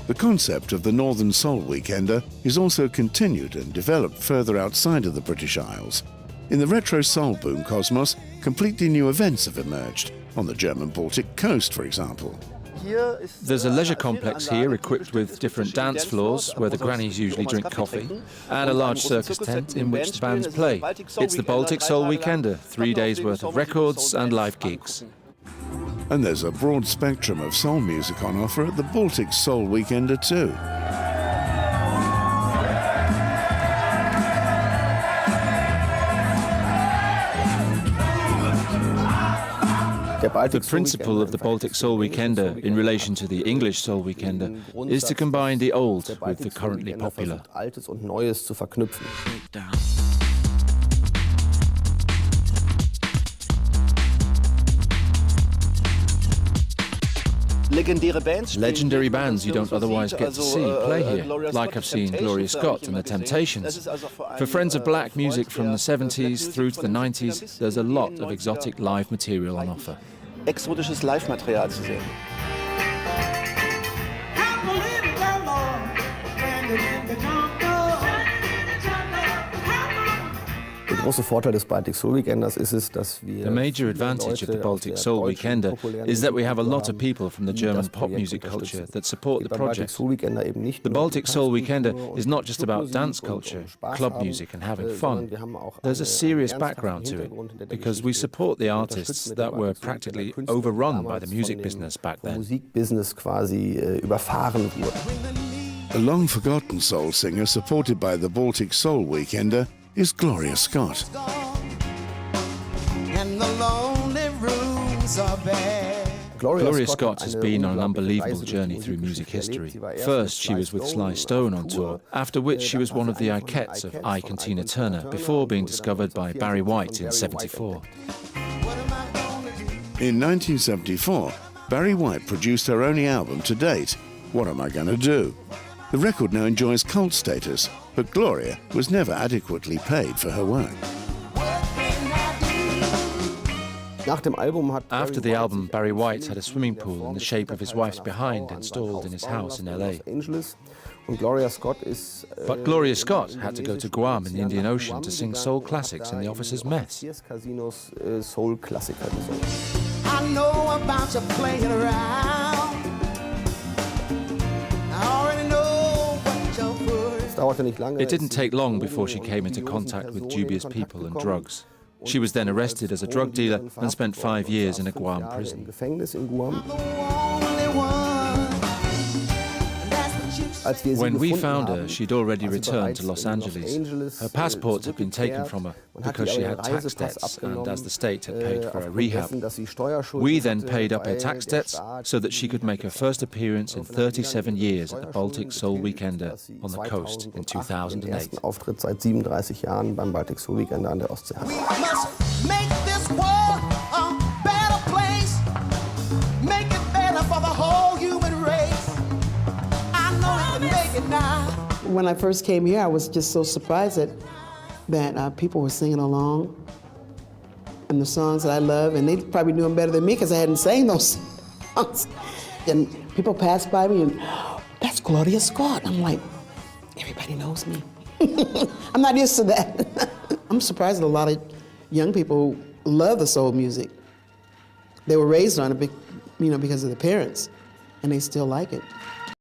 The concept of the Northern Soul Weekender is also continued and developed further outside of the British Isles. In the retro soul boom cosmos, completely new events have emerged, on the German Baltic coast, for example. There's a leisure complex here equipped with different dance floors where the grannies usually drink coffee, and a large circus tent in which the bands play. It's the Baltic Soul Weekender, 3 days worth of records and live gigs. And there's a broad spectrum of soul music on offer at the Baltic Soul Weekender too. The principle of the Baltic Soul Weekender in relation to the English Soul Weekender is to combine the old with the currently popular. Legendary bands you don't otherwise get to see play here, like I've seen Gloria Scott and the Temptations. For friends of black music from the 70s through to the 90s, there's a lot of exotic live material on offer. Exotisches Live-Material zu sehen. The major advantage of the Baltic Soul Weekender is that we have a lot of people from the German pop music culture that support the project. The Baltic Soul Weekender is not just about dance culture, club music and having fun. There's a serious background to it, because we support the artists that were practically overrun by the music business back then. A long-forgotten soul singer supported by the Baltic Soul Weekender is Gloria Scott. Gloria Scott has been on an unbelievable journey through music history. First, she was with Sly Stone on tour, after which she was one of the Ikettes of Ike and Tina Turner, before being discovered by Barry White in '74. In 1974, Barry White produced her only album to date, What Am I Gonna Do? The record now enjoys cult status, but Gloria was never adequately paid for her work. After the album, Barry White had a swimming pool in the shape of his wife's behind installed in his house in LA. But Gloria Scott had to go to Guam in the Indian Ocean to sing soul classics in the Officers' Mess. I know about you playing around. It didn't take long before she came into contact with dubious people and drugs. She was then arrested as a drug dealer and spent 5 years in a Guam prison. When we found her, she'd already returned to Los Angeles. Her passport had been taken from her because she had tax debts and as the state had paid for her rehab. We then paid up her tax debts so that she could make her first appearance in 37 years at the Baltic Soul Weekender on the coast in 2008. Make this world a better place. Make it better for the whole human race. I know we can make it now. When I first came here, I was just so surprised that people were singing along and the songs that I love, and they probably knew them better than me because I hadn't sang those songs. And people passed by me and, oh, that's Gloria Scott. I'm like, everybody knows me. I'm not used to that. I'm surprised that a lot of young people love the soul music. They were raised on it, because of their parents, and they still like it.